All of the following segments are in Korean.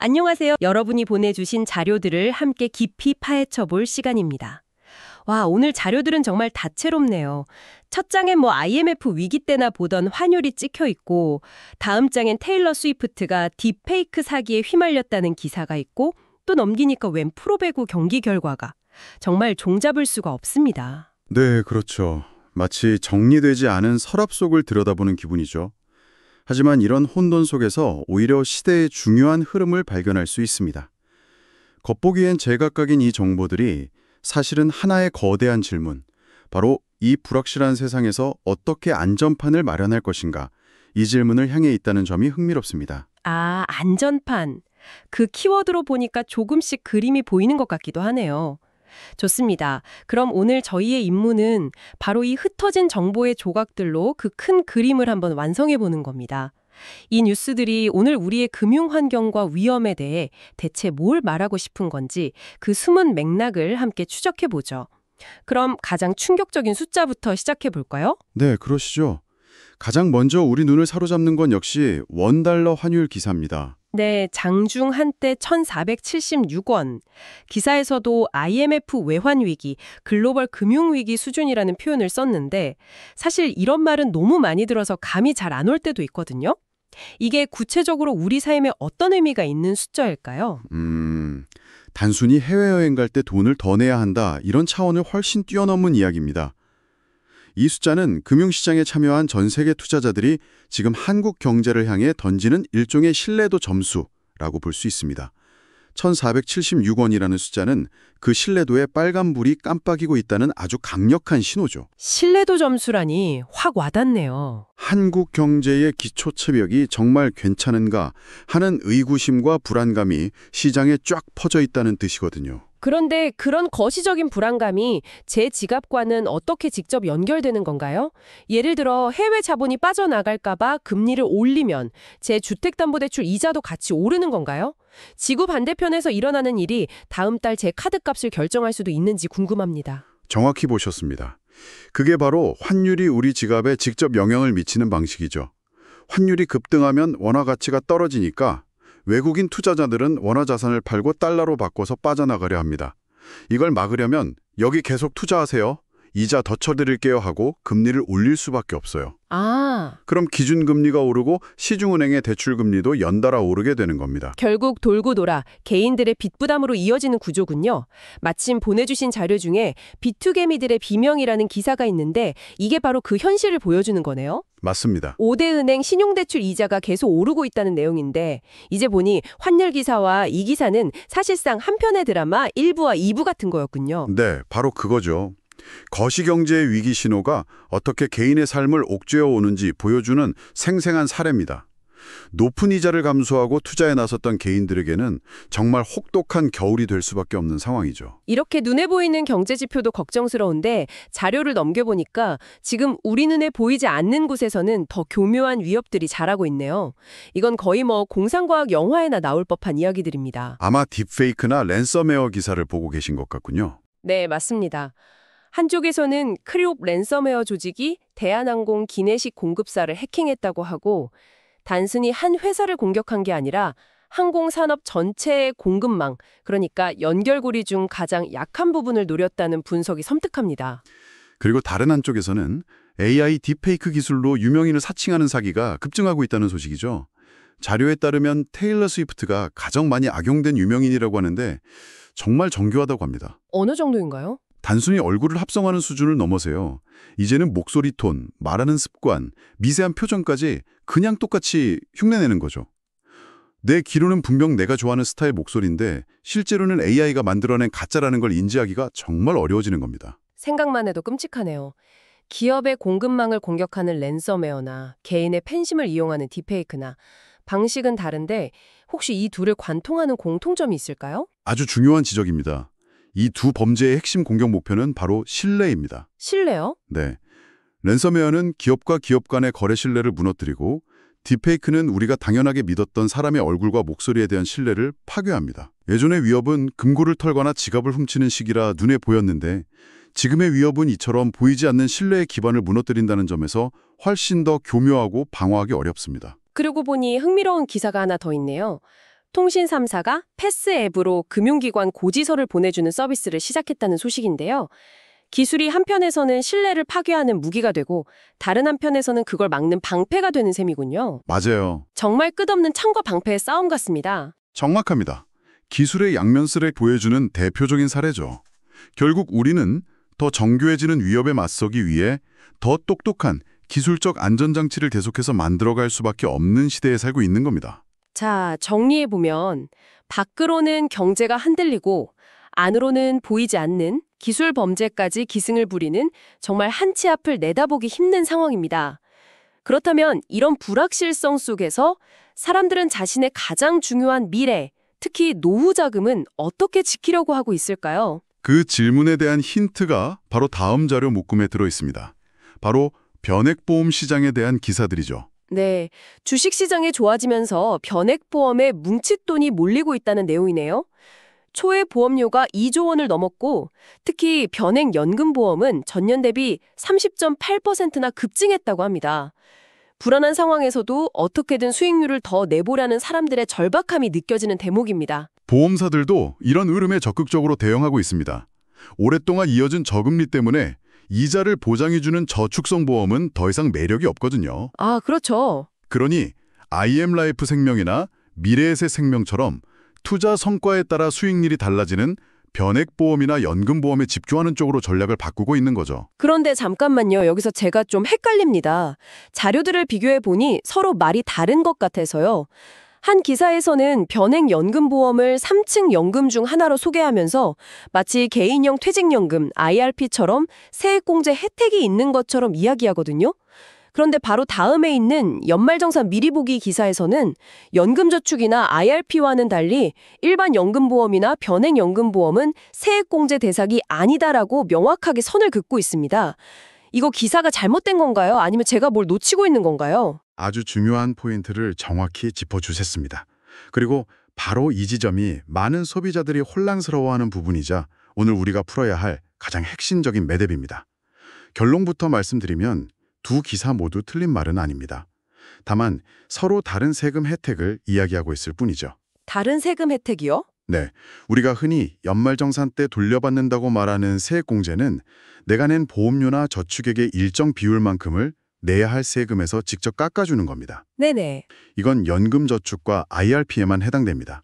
안녕하세요. 여러분이 보내주신 자료들을 함께 깊이 파헤쳐 볼 시간입니다. 와, 오늘 자료들은 정말 다채롭네요. 첫 장엔 IMF 위기 때나 보던 환율이 찍혀 있고, 다음 장엔 테일러 스위프트가 딥페이크 사기에 휘말렸다는 기사가 있고, 또 넘기니까 웬 프로배구 경기 결과가 정말 종잡을 수가 없습니다. 네, 그렇죠. 마치 정리되지 않은 서랍 속을 들여다보는 기분이죠. 하지만 이런 혼돈 속에서 오히려 시대의 중요한 흐름을 발견할 수 있습니다. 겉보기엔 제각각인 이 정보들이 사실은 하나의 거대한 질문, 바로 이 불확실한 세상에서 어떻게 안전판을 마련할 것인가, 이 질문을 향해 있다는 점이 흥미롭습니다. 아, 안전판. 그 키워드로 보니까 조금씩 그림이 보이는 것 같기도 하네요. 좋습니다. 그럼 오늘 저희의 임무는 바로 이 흩어진 정보의 조각들로 그 큰 그림을 한번 완성해 보는 겁니다. 이 뉴스들이 오늘 우리의 금융 환경과 위험에 대해 대체 뭘 말하고 싶은 건지 그 숨은 맥락을 함께 추적해 보죠. 그럼 가장 충격적인 숫자부터 시작해 볼까요? 네, 그러시죠. 가장 먼저 우리 눈을 사로잡는 건 역시 원달러 환율 기사입니다. 네, 장중 한때 1,476원. 기사에서도 IMF 외환위기, 글로벌 금융위기 수준이라는 표현을 썼는데 사실 이런 말은 너무 많이 들어서 감이 잘 안 올 때도 있거든요. 이게 구체적으로 우리 삶에 어떤 의미가 있는 숫자일까요? 단순히 해외여행 갈 때 돈을 더 내야 한다, 이런 차원을 훨씬 뛰어넘은 이야기입니다. 이 숫자는 금융시장에 참여한 전 세계 투자자들이 지금 한국 경제를 향해 던지는 일종의 신뢰도 점수라고 볼 수 있습니다. 1,476원이라는 숫자는 그 신뢰도에 빨간불이 깜빡이고 있다는 아주 강력한 신호죠. 신뢰도 점수라니 확 와닿네요. 한국 경제의 기초체벽이 정말 괜찮은가 하는 의구심과 불안감이 시장에 쫙 퍼져 있다는 뜻이거든요. 그런데 그런 거시적인 불안감이 제 지갑과는 어떻게 직접 연결되는 건가요? 예를 들어 해외 자본이 빠져나갈까 봐 금리를 올리면 제 주택담보대출 이자도 같이 오르는 건가요? 지구 반대편에서 일어나는 일이 다음 달 제 카드값을 결정할 수도 있는지 궁금합니다. 정확히 보셨습니다. 그게 바로 환율이 우리 지갑에 직접 영향을 미치는 방식이죠. 환율이 급등하면 원화 가치가 떨어지니까 외국인 투자자들은 원화 자산을 팔고 달러로 바꿔서 빠져나가려 합니다. 이걸 막으려면 여기 계속 투자하세요, 이자 더 쳐드릴게요 하고 금리를 올릴 수밖에 없어요. 그럼 기준금리가 오르고 시중은행의 대출금리도 연달아 오르게 되는 겁니다. 결국 돌고 돌아 개인들의 빚 부담으로 이어지는 구조군요. 마침 보내주신 자료 중에 비투개미들의 비명이라는 기사가 있는데 이게 바로 그 현실을 보여주는 거네요. 맞습니다. 5대 은행 신용대출 이자가 계속 오르고 있다는 내용인데 이제 보니 환율 기사와 이 기사는 사실상 한 편의 드라마 1부와 2부 같은 거였군요. 네, 바로 그거죠. 거시경제의 위기 신호가 어떻게 개인의 삶을 옥죄어 오는지 보여주는 생생한 사례입니다. 높은 이자를 감수하고 투자에 나섰던 개인들에게는 정말 혹독한 겨울이 될 수밖에 없는 상황이죠. 이렇게 눈에 보이는 경제 지표도 걱정스러운데 자료를 넘겨보니까 지금 우리 눈에 보이지 않는 곳에서는 더 교묘한 위협들이 자라고 있네요. 이건 거의 공상과학 영화에나 나올 법한 이야기들입니다. 아마 딥페이크나 랜섬웨어 기사를 보고 계신 것 같군요. 네, 맞습니다. 한쪽에서는 크리옵 랜섬웨어 조직이 대한항공 기내식 공급사를 해킹했다고 하고 단순히 한 회사를 공격한 게 아니라 항공산업 전체의 공급망, 그러니까 연결고리 중 가장 약한 부분을 노렸다는 분석이 섬뜩합니다. 그리고 다른 한쪽에서는 AI 딥페이크 기술로 유명인을 사칭하는 사기가 급증하고 있다는 소식이죠. 자료에 따르면 테일러 스위프트가 가장 많이 악용된 유명인이라고 하는데 정말 정교하다고 합니다. 어느 정도인가요? 단순히 얼굴을 합성하는 수준을 넘어서요. 이제는 목소리 톤, 말하는 습관, 미세한 표정까지 그냥 똑같이 흉내내는 거죠. 내 귀로는 분명 내가 좋아하는 스타일 목소리인데 실제로는 AI가 만들어낸 가짜라는 걸 인지하기가 정말 어려워지는 겁니다. 생각만 해도 끔찍하네요. 기업의 공급망을 공격하는 랜섬웨어나 개인의 팬심을 이용하는 딥페이크나 방식은 다른데 혹시 이 둘을 관통하는 공통점이 있을까요? 아주 중요한 지적입니다. 이 두 범죄의 핵심 공격 목표는 바로 신뢰입니다. 신뢰요? 네. 랜섬웨어는 기업과 기업 간의 거래 신뢰를 무너뜨리고 딥페이크는 우리가 당연하게 믿었던 사람의 얼굴과 목소리에 대한 신뢰를 파괴합니다. 예전의 위협은 금고를 털거나 지갑을 훔치는 식이라 눈에 보였는데 지금의 위협은 이처럼 보이지 않는 신뢰의 기반을 무너뜨린다는 점에서 훨씬 더 교묘하고 방어하기 어렵습니다. 그러고 보니 흥미로운 기사가 하나 더 있네요. 통신 3사가 패스 앱으로 금융기관 고지서를 보내주는 서비스를 시작했다는 소식인데요. 기술이 한편에서는 신뢰를 파괴하는 무기가 되고 다른 한편에서는 그걸 막는 방패가 되는 셈이군요. 맞아요. 정말 끝없는 창과 방패의 싸움 같습니다. 정확합니다. 기술의 양면성을 보여주는 대표적인 사례죠. 결국 우리는 더 정교해지는 위협에 맞서기 위해 더 똑똑한 기술적 안전장치를 계속해서 만들어갈 수밖에 없는 시대에 살고 있는 겁니다. 자, 정리해보면 밖으로는 경제가 흔들리고 안으로는 보이지 않는 기술 범죄까지 기승을 부리는 정말 한치 앞을 내다보기 힘든 상황입니다. 그렇다면 이런 불확실성 속에서 사람들은 자신의 가장 중요한 미래, 특히 노후 자금은 어떻게 지키려고 하고 있을까요? 그 질문에 대한 힌트가 바로 다음 자료 묶음에 들어 있습니다. 바로 변액보험 시장에 대한 기사들이죠. 네, 주식시장이 좋아지면서 변액보험에 뭉칫돈이 몰리고 있다는 내용이네요. 초의 보험료가 2조 원을 넘었고 특히 변액연금보험은 전년 대비 30.8%나 급증했다고 합니다. 불안한 상황에서도 어떻게든 수익률을 더 내보려는 사람들의 절박함이 느껴지는 대목입니다. 보험사들도 이런 흐름에 적극적으로 대응하고 있습니다. 오랫동안 이어진 저금리 때문에 이자를 보장해주는 저축성 보험은 더 이상 매력이 없거든요. 아, 그렇죠. 그러니 IM라이프 생명이나 미래에셋 생명처럼 투자 성과에 따라 수익률이 달라지는 변액보험이나 연금보험에 집중하는 쪽으로 전략을 바꾸고 있는 거죠. 그런데 잠깐만요. 여기서 제가 좀 헷갈립니다. 자료들을 비교해 보니 서로 말이 다른 것 같아서요. 한 기사에서는 변액연금보험을 3층 연금 중 하나로 소개하면서 마치 개인형 퇴직연금, IRP처럼 세액공제 혜택이 있는 것처럼 이야기하거든요. 그런데 바로 다음에 있는 연말정산 미리보기 기사에서는 연금저축이나 IRP와는 달리 일반 연금보험이나 변액연금보험은 세액공제 대상이 아니다라고 명확하게 선을 긋고 있습니다. 이거 기사가 잘못된 건가요? 아니면 제가 뭘 놓치고 있는 건가요? 아주 중요한 포인트를 정확히 짚어주셨습니다. 그리고 바로 이 지점이 많은 소비자들이 혼란스러워하는 부분이자 오늘 우리가 풀어야 할 가장 핵심적인 매듭입니다. 결론부터 말씀드리면 두 기사 모두 틀린 말은 아닙니다. 다만 서로 다른 세금 혜택을 이야기하고 있을 뿐이죠. 다른 세금 혜택이요? 네, 우리가 흔히 연말정산 때 돌려받는다고 말하는 세액공제는 내가 낸 보험료나 저축액의 일정 비율만큼을 내야 할 세금에서 직접 깎아주는 겁니다. 네네. 이건 연금저축과 IRP에만 해당됩니다.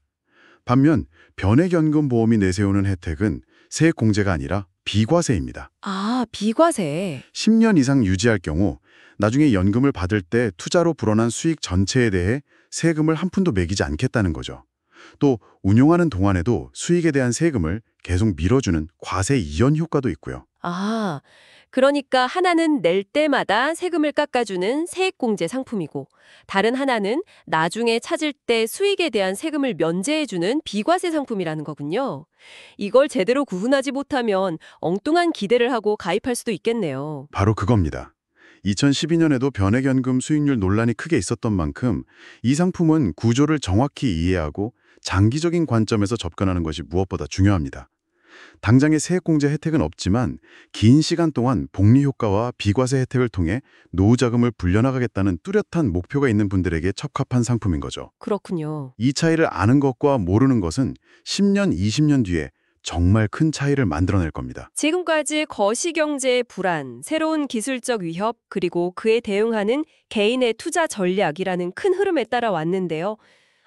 반면 변액연금보험이 내세우는 혜택은 세액공제가 아니라 비과세입니다. 아, 비과세. 10년 이상 유지할 경우 나중에 연금을 받을 때 투자로 불어난 수익 전체에 대해 세금을 한 푼도 매기지 않겠다는 거죠. 또 운용하는 동안에도 수익에 대한 세금을 계속 밀어주는 과세 이연 효과도 있고요. 아, 그러니까 하나는 낼 때마다 세금을 깎아주는 세액공제 상품이고 다른 하나는 나중에 찾을 때 수익에 대한 세금을 면제해주는 비과세 상품이라는 거군요. 이걸 제대로 구분하지 못하면 엉뚱한 기대를 하고 가입할 수도 있겠네요. 바로 그겁니다. 2012년에도 변액연금 수익률 논란이 크게 있었던 만큼 이 상품은 구조를 정확히 이해하고 장기적인 관점에서 접근하는 것이 무엇보다 중요합니다. 당장의 세액공제 혜택은 없지만 긴 시간 동안 복리 효과와 비과세 혜택을 통해 노후 자금을 불려나가겠다는 뚜렷한 목표가 있는 분들에게 적합한 상품인 거죠. 그렇군요. 이 차이를 아는 것과 모르는 것은 10년, 20년 뒤에 정말 큰 차이를 만들어낼 겁니다. 지금까지 거시경제의 불안, 새로운 기술적 위협, 그리고 그에 대응하는 개인의 투자 전략이라는 큰 흐름에 따라왔는데요.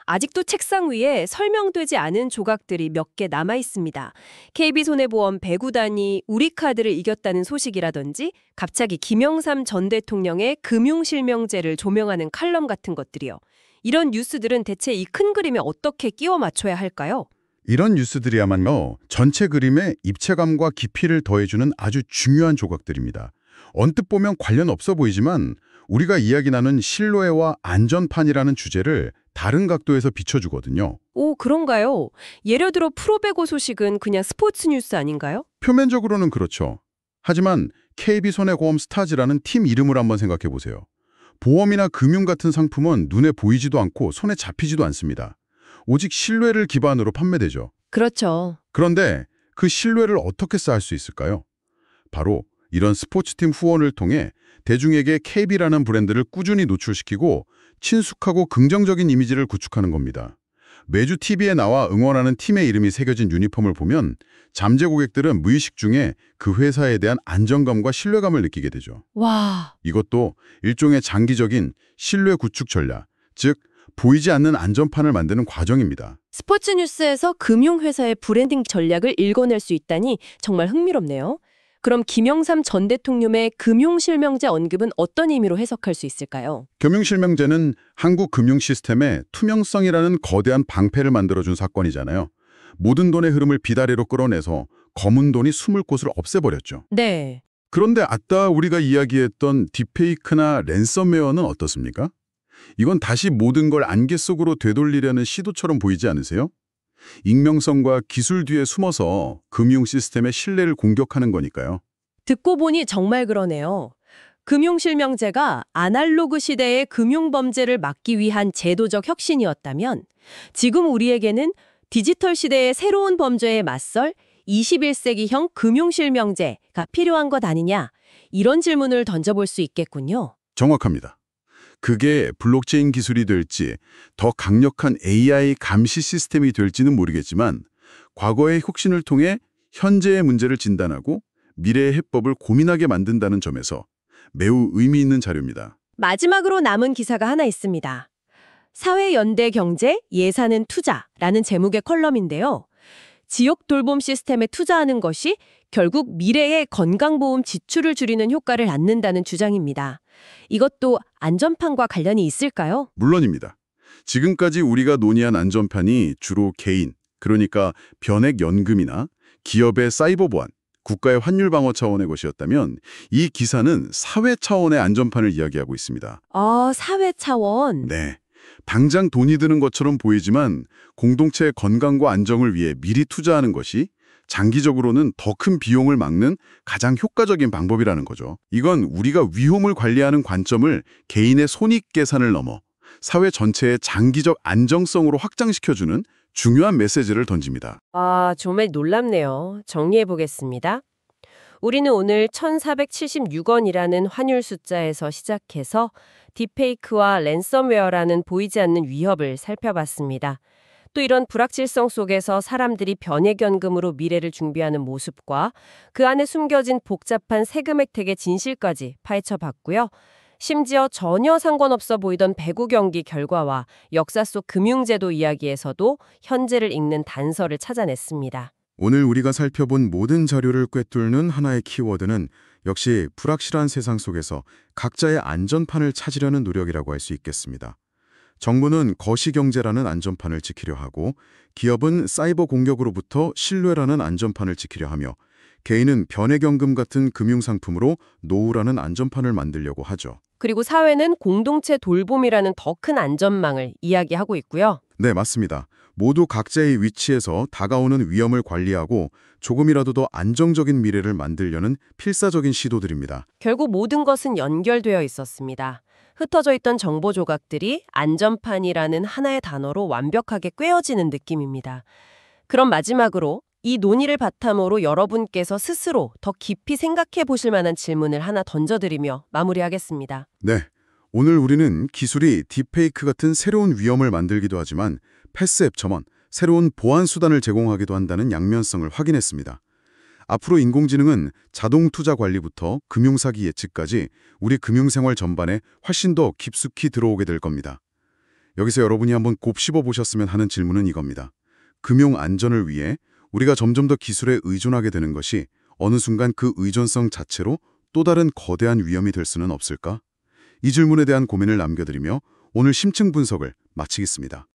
아직도 책상 위에 설명되지 않은 조각들이 몇 개 남아 있습니다. KB손해보험 배구단이 우리카드를 이겼다는 소식이라든지 갑자기 김영삼 전 대통령의 금융실명제를 조명하는 칼럼 같은 것들이요. 이런 뉴스들은 대체 이 큰 그림에 어떻게 끼워 맞춰야 할까요? 이런 뉴스들이야말로 전체 그림에 입체감과 깊이를 더해주는 아주 중요한 조각들입니다. 언뜻 보면 관련 없어 보이지만 우리가 이야기 나눈 실외와 안전판이라는 주제를 다른 각도에서 비춰주거든요. 오, 그런가요? 예를 들어 프로배구 소식은 그냥 스포츠 뉴스 아닌가요? 표면적으로는 그렇죠. 하지만 KB손해보험 스타즈라는 팀 이름을 한번 생각해 보세요. 보험이나 금융 같은 상품은 눈에 보이지도 않고 손에 잡히지도 않습니다. 오직 신뢰를 기반으로 판매되죠. 그렇죠. 그런데 그 신뢰를 어떻게 쌓을 수 있을까요? 바로 이런 스포츠팀 후원을 통해 대중에게 KB라는 브랜드를 꾸준히 노출시키고 친숙하고 긍정적인 이미지를 구축하는 겁니다. 매주 TV에 나와 응원하는 팀의 이름이 새겨진 유니폼을 보면 잠재 고객들은 무의식 중에 그 회사에 대한 안정감과 신뢰감을 느끼게 되죠. 와, 이것도 일종의 장기적인 신뢰 구축 전략, 즉 보이지 않는 안전판을 만드는 과정입니다. 스포츠 뉴스에서 금융회사의 브랜딩 전략을 읽어낼 수 있다니 정말 흥미롭네요. 그럼 김영삼 전 대통령의 금융실명제 언급은 어떤 의미로 해석할 수 있을까요? 금융실명제는 한국 금융 시스템의 투명성이라는 거대한 방패를 만들어준 사건이잖아요. 모든 돈의 흐름을 비다리로 끌어내서 검은 돈이 숨을 곳을 없애버렸죠. 네. 그런데 아까 우리가 이야기했던 딥페이크나 랜섬웨어는 어떻습니까? 이건 다시 모든 걸 안개 속으로 되돌리려는 시도처럼 보이지 않으세요? 익명성과 기술 뒤에 숨어서 금융 시스템의 신뢰를 공격하는 거니까요. 듣고 보니 정말 그러네요. 금융실명제가 아날로그 시대의 금융범죄를 막기 위한 제도적 혁신이었다면 지금 우리에게는 디지털 시대의 새로운 범죄에 맞설 21세기형 금융실명제가 필요한 것 아니냐, 이런 질문을 던져볼 수 있겠군요. 정확합니다. 그게 블록체인 기술이 될지 더 강력한 AI 감시 시스템이 될지는 모르겠지만 과거의 혁신을 통해 현재의 문제를 진단하고 미래의 해법을 고민하게 만든다는 점에서 매우 의미 있는 자료입니다. 마지막으로 남은 기사가 하나 있습니다. 사회연대경제 예산은 투자라는 제목의 컬럼인데요. 지역 돌봄 시스템에 투자하는 것이 결국 미래의 건강보험 지출을 줄이는 효과를 낳는다는 주장입니다. 이것도 안전판과 관련이 있을까요? 물론입니다. 지금까지 우리가 논의한 안전판이 주로 개인, 그러니까 변액연금이나 기업의 사이버 보안, 국가의 환율 방어 차원의 것이었다면 이 기사는 사회 차원의 안전판을 이야기하고 있습니다. 아, 사회 차원. 네. 당장 돈이 드는 것처럼 보이지만 공동체의 건강과 안정을 위해 미리 투자하는 것이 장기적으로는 더 큰 비용을 막는 가장 효과적인 방법이라는 거죠. 이건 우리가 위험을 관리하는 관점을 개인의 손익 계산을 넘어 사회 전체의 장기적 안정성으로 확장시켜주는 중요한 메시지를 던집니다. 아, 정말 놀랍네요. 정리해 보겠습니다. 우리는 오늘 1,476원이라는 환율 숫자에서 시작해서 딥페이크와 랜섬웨어라는 보이지 않는 위협을 살펴봤습니다. 또 이런 불확실성 속에서 사람들이 변액연금으로 미래를 준비하는 모습과 그 안에 숨겨진 복잡한 세금 혜택의 진실까지 파헤쳐봤고요. 심지어 전혀 상관없어 보이던 배구 경기 결과와 역사 속 금융제도 이야기에서도 현재를 읽는 단서를 찾아냈습니다. 오늘 우리가 살펴본 모든 자료를 꿰뚫는 하나의 키워드는 역시 불확실한 세상 속에서 각자의 안전판을 찾으려는 노력이라고 할 수 있겠습니다. 정부는 거시경제라는 안전판을 지키려 하고 기업은 사이버 공격으로부터 신뢰라는 안전판을 지키려 하며 개인은 변액연금 같은 금융상품으로 노후라는 안전판을 만들려고 하죠. 그리고 사회는 공동체 돌봄이라는 더 큰 안전망을 이야기하고 있고요. 네, 맞습니다. 모두 각자의 위치에서 다가오는 위험을 관리하고 조금이라도 더 안정적인 미래를 만들려는 필사적인 시도들입니다. 결국 모든 것은 연결되어 있었습니다. 흩어져 있던 정보 조각들이 안전판이라는 하나의 단어로 완벽하게 꿰어지는 느낌입니다. 그럼 마지막으로 이 논의를 바탕으로 여러분께서 스스로 더 깊이 생각해 보실 만한 질문을 하나 던져드리며 마무리하겠습니다. 네, 오늘 우리는 기술이 딥페이크 같은 새로운 위험을 만들기도 하지만 패스앱처럼 새로운 보안 수단을 제공하기도 한다는 양면성을 확인했습니다. 앞으로 인공지능은 자동 투자 관리부터 금융사기 예측까지 우리 금융생활 전반에 훨씬 더 깊숙이 들어오게 될 겁니다. 여기서 여러분이 한번 곱씹어 보셨으면 하는 질문은 이겁니다. 금융 안전을 위해 우리가 점점 더 기술에 의존하게 되는 것이 어느 순간 그 의존성 자체로 또 다른 거대한 위험이 될 수는 없을까? 이 질문에 대한 고민을 남겨드리며 오늘 심층 분석을 마치겠습니다.